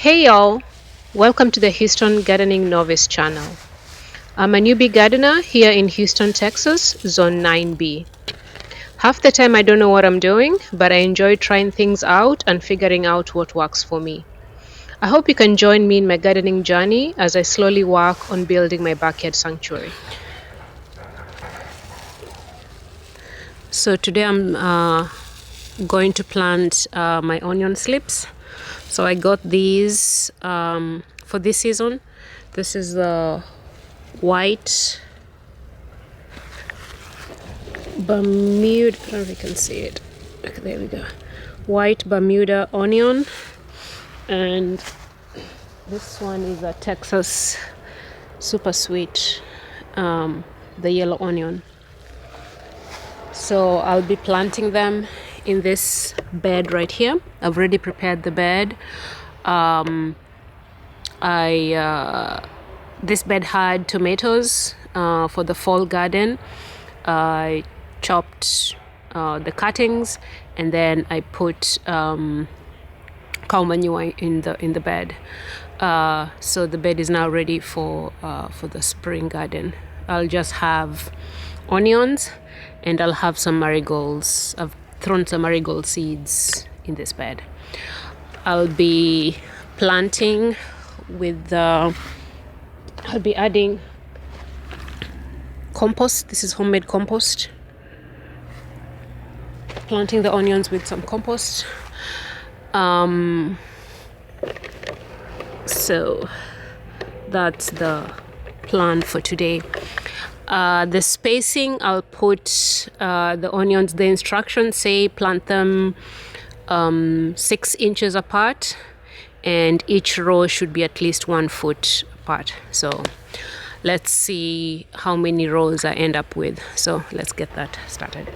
Hey y'all, welcome to the Houston Gardening Novice channel. I'm a newbie gardener here in Houston, Texas, Zone 9B. Half the time I don't know what I'm doing, but I enjoy trying things out and figuring out what works for me. I hope you can join me in my gardening journey as I slowly work on building my backyard sanctuary. So today I'm going to plant my onion slips. So I got these for this season. This is the white Bermuda. I don't know if you can see it. Okay, there we go. White Bermuda onion, and this one is a Texas super sweet, the yellow onion. So I'll be planting them in this bed right here. I've already prepared the bed. This bed had tomatoes for the fall garden. I chopped the cuttings, and then I put cow manure in the bed. So the bed is now ready for the spring garden. I'll just have onions, and I'll have some marigolds. I've thrown some marigold seeds in this bed. I'll be planting with I'll be adding compost. This is homemade compost. Planting the onions with some compost. So that's the plan for today. The spacing, I'll put the onions, the instructions say plant them 6 inches apart, and each row should be at least 1 foot apart. So let's see how many rows I end up with. So let's get that started.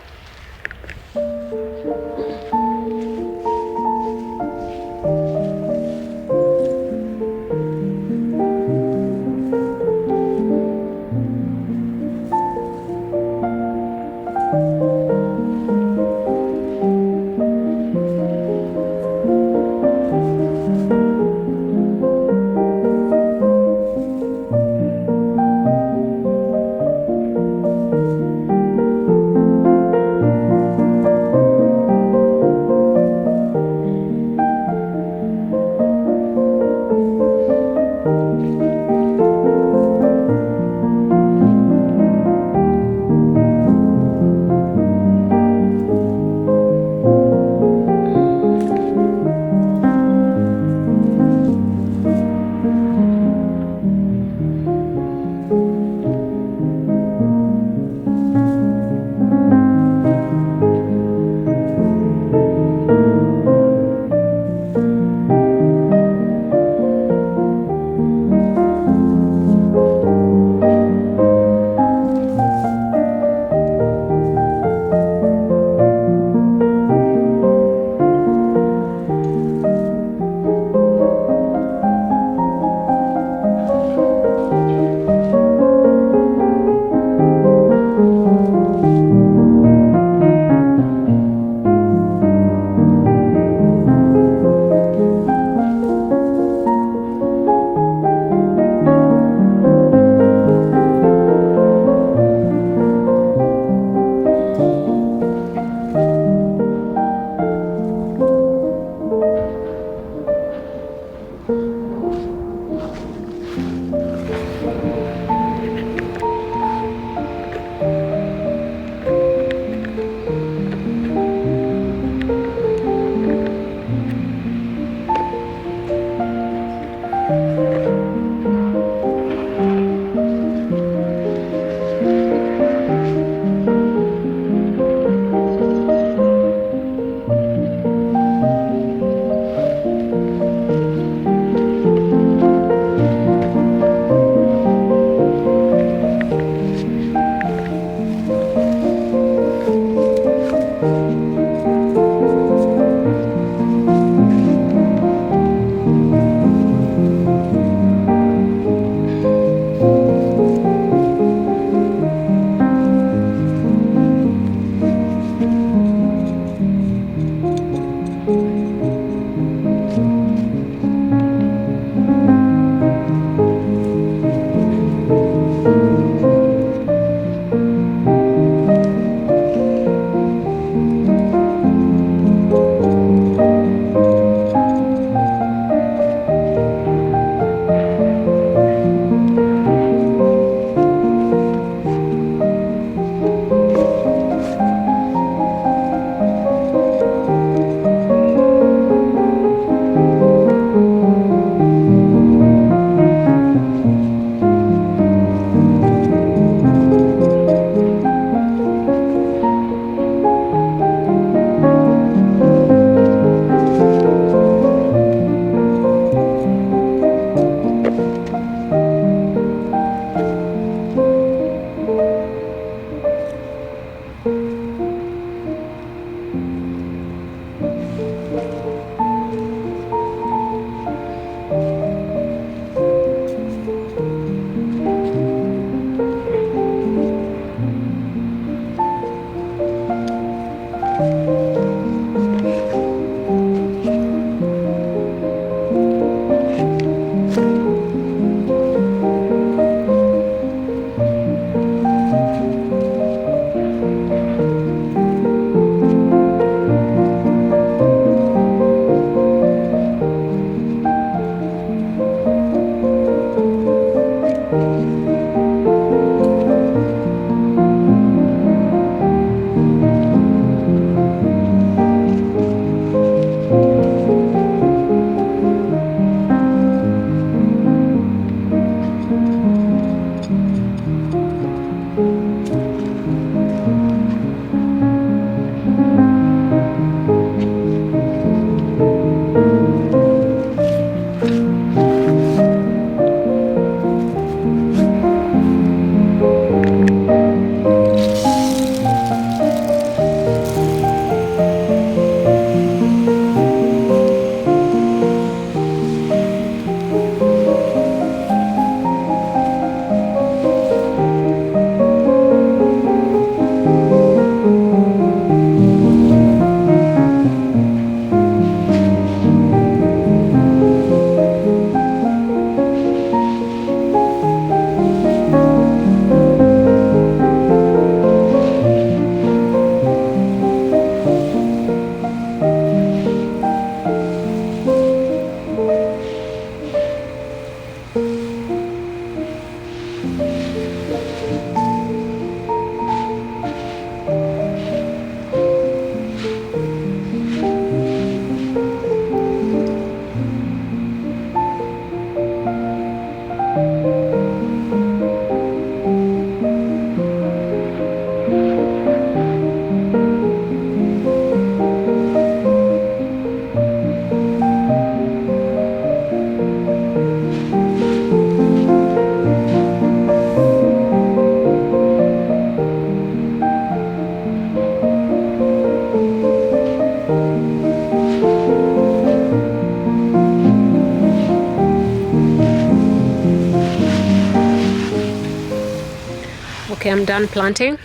Okay, I'm done planting.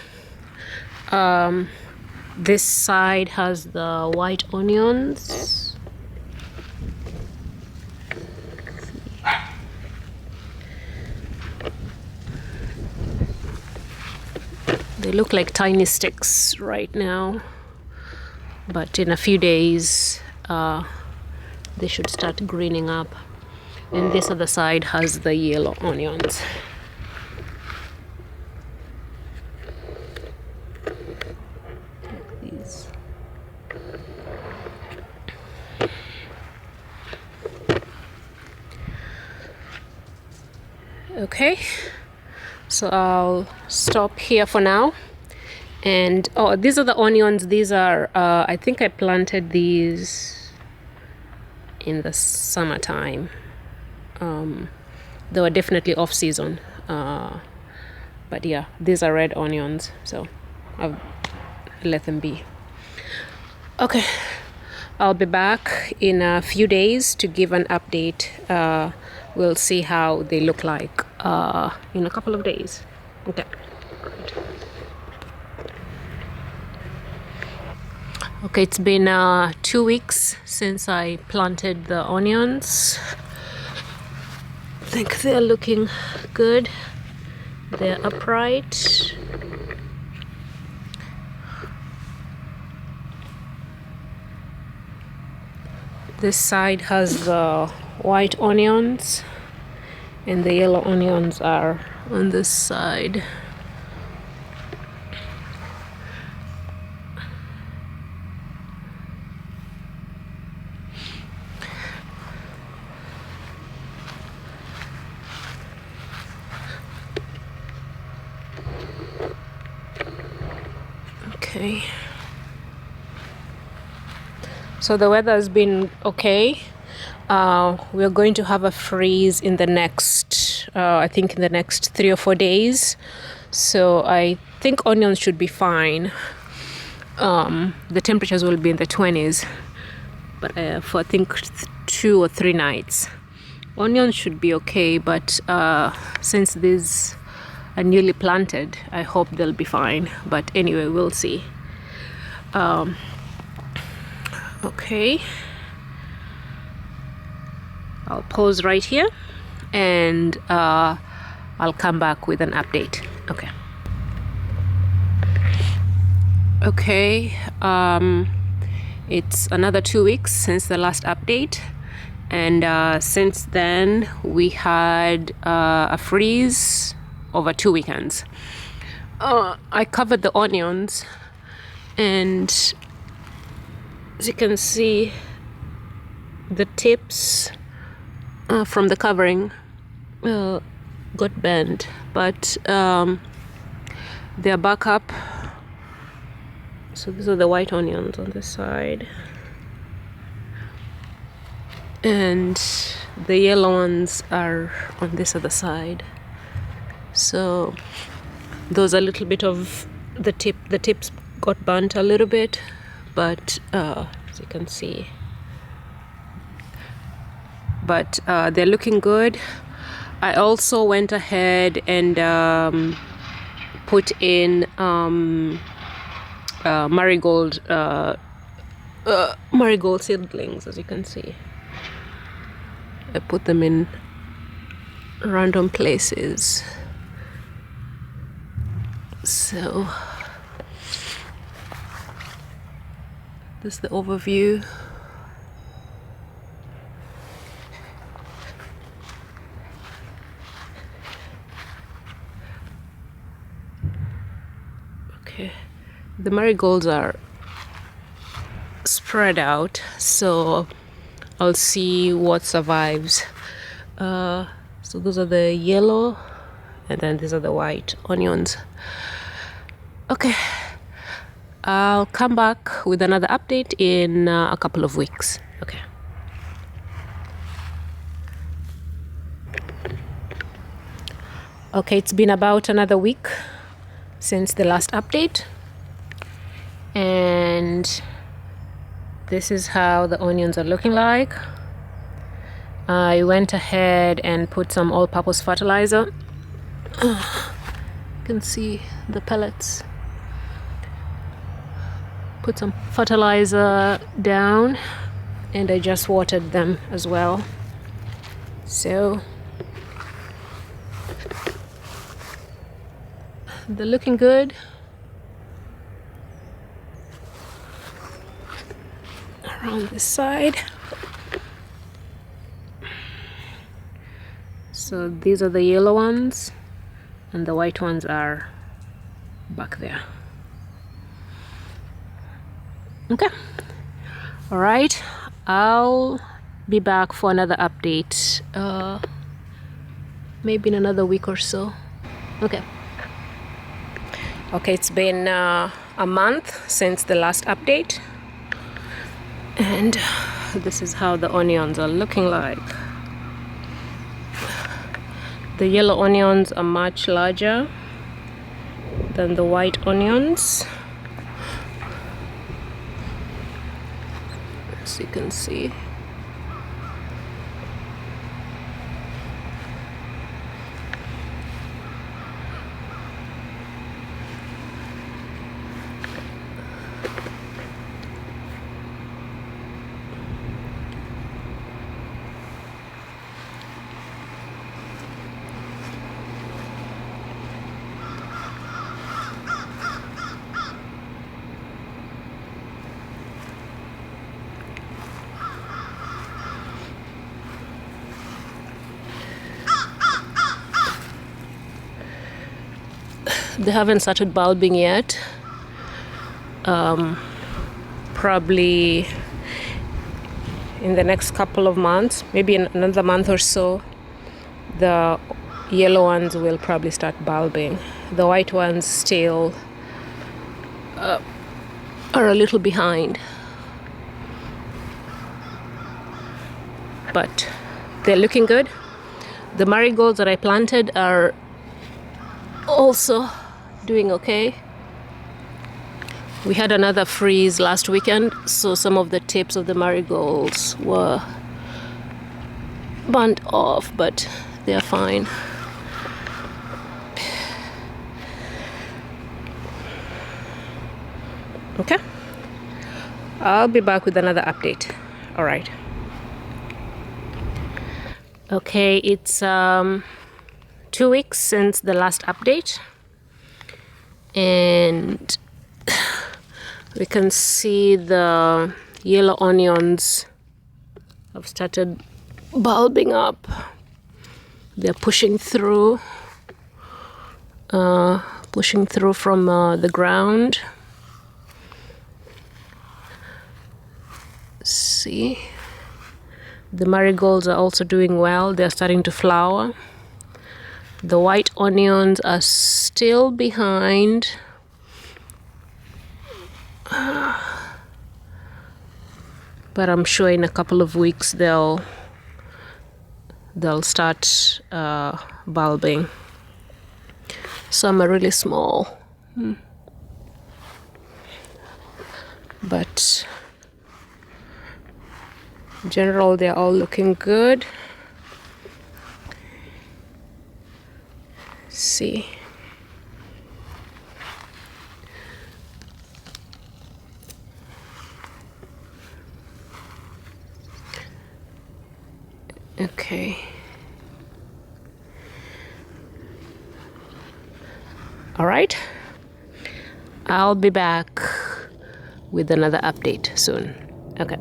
This side has the white onions. They look like tiny sticks right now, but in a few days they should start greening up. And this other side has the yellow onions. Like these. Okay, so I'll stop here for now. And oh, these are the onions. These are I think I planted these in the summertime. They were definitely off season, but yeah, these are red onions, so I'll let them be. Okay, I'll be back in a few days to give an update. We'll see how they look like in a couple of days. Okay. Okay, it's been 2 weeks since I planted the onions. I think they're looking good. They're upright. This side has the white onions, and the yellow onions are on this side. Okay. So the weather has been okay. We're going to have a freeze in the next, I think in the next 3 or 4 days. So I think onions should be fine. The temperatures will be in the 20s, but for I think 2 or 3 nights. Onions should be okay, but since these are newly planted, I hope they'll be fine. But anyway, we'll see. Okay, I'll pause right here and I'll come back with an update. Okay, it's another 2 weeks since the last update, and since then we had a freeze over 2 weekends. I covered the onions, and as you can see, the tips from the covering got bent, but they're back up. So these are the white onions on this side, and the yellow ones are on this other side. So those are a little bit of the tips got burnt a little bit, but as you can see, but they're looking good. I also went ahead and put in marigold seedlings. As you can see, I put them in random places. So this is the overview. Okay, the marigolds are spread out, so I'll see what survives. So those are the yellow, and then these are the white onions. Okay, I'll come back with another update in a couple of weeks. Okay, it's been about another week since the last update, and this is how the onions are looking like. I went ahead and put some all-purpose fertilizer. You can see the pellets. Put some fertilizer down, and I just watered them as well. So they're looking good. Around this side. So these are the yellow ones, and the white ones are back there. Okay. All right. I'll be back for another update. Maybe in another week or so. Okay. Okay, it's been a month since the last update. And this is how the onions are looking like. The yellow onions are much larger than the white onions. As you can see. They haven't started bulbing yet. Probably in the next couple of months, maybe in another month or so, the yellow ones will probably start bulbing. The white ones still are a little behind. But they're looking good. The marigolds that I planted are also doing okay. We had another freeze last weekend, so some of the tips of the marigolds were burnt off, but they're fine. Okay, I'll be back with another update. All right. Okay, it's 2 weeks since the last update, and we can see the yellow onions have started bulbing up. They're pushing through from the ground. See, the marigolds are also doing well. They're starting to flower. The white onions are still behind. But I'm sure in a couple of weeks they'll start bulbing. Some are really small. But in general, they're all looking good. See. Okay. All right. I'll be back with another update soon. Okay.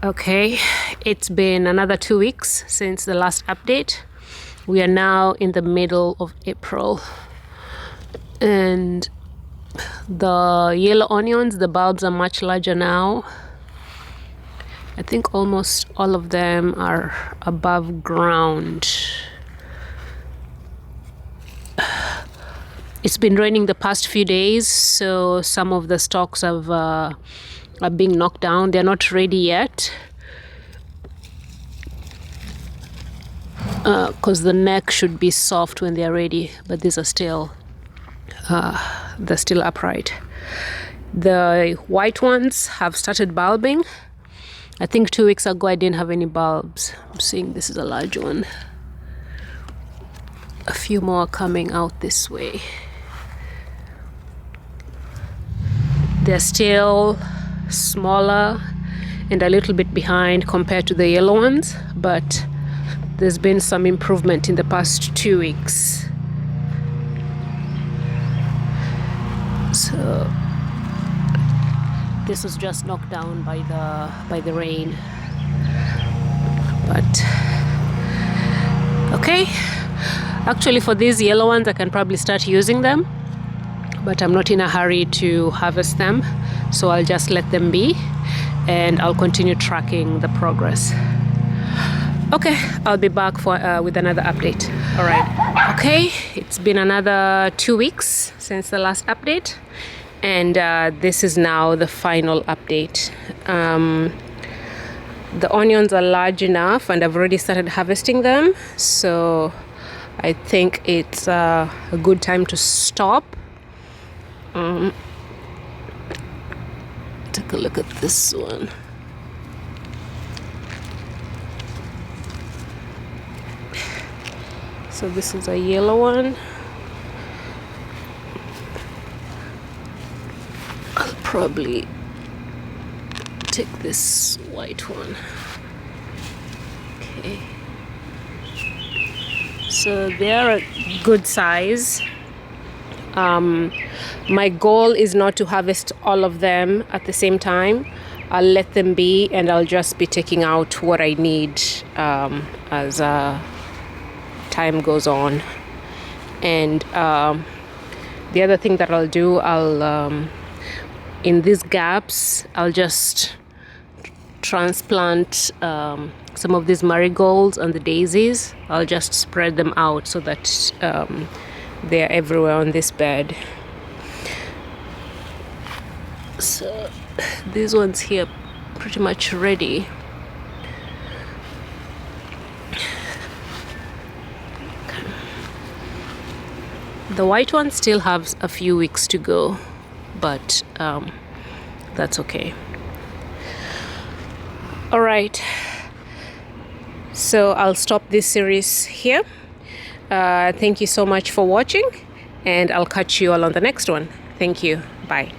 Okay, it's been another 2 weeks since the last update. We are now in the middle of April, and the yellow onions, the bulbs are much larger now. I think almost all of them are above ground. It's been raining the past few days, so some of the stalks are being knocked down. They're not ready yet because the neck should be soft when they're ready, but these are still they're still upright. The white ones have started bulbing. I think 2 weeks ago I didn't have any bulbs. I'm seeing this is a large one. a few more coming out this way. They're still smaller and a little bit behind compared to the yellow ones, but there's been some improvement in the past 2 weeks. So this was just knocked down by the rain. But okay, actually for these yellow ones I can probably start using them, but I'm not in a hurry to harvest them, so I'll just let them be and I'll continue tracking the progress. Okay, I'll be back for with another update. All right. Okay, it's been another 2 weeks since the last update, and this is now the final update. The onions are large enough and I've already started harvesting them, so I think it's a good time to stop. Take a look at this one. So this is a yellow one. I'll probably take this white one. Okay. So they're a good size. My goal is not to harvest all of them at the same time. I'll let them be and I'll just be taking out what I need as time goes on. And the other thing that I'll do, in these gaps, I'll just transplant some of these marigolds and the daisies. I'll just spread them out so that they're everywhere on this bed. So these ones here are pretty much ready. The white ones still have a few weeks to go, but that's okay. All right, so I'll stop this series here. Thank you so much for watching, and I'll catch you all on the next one. Thank you. Bye.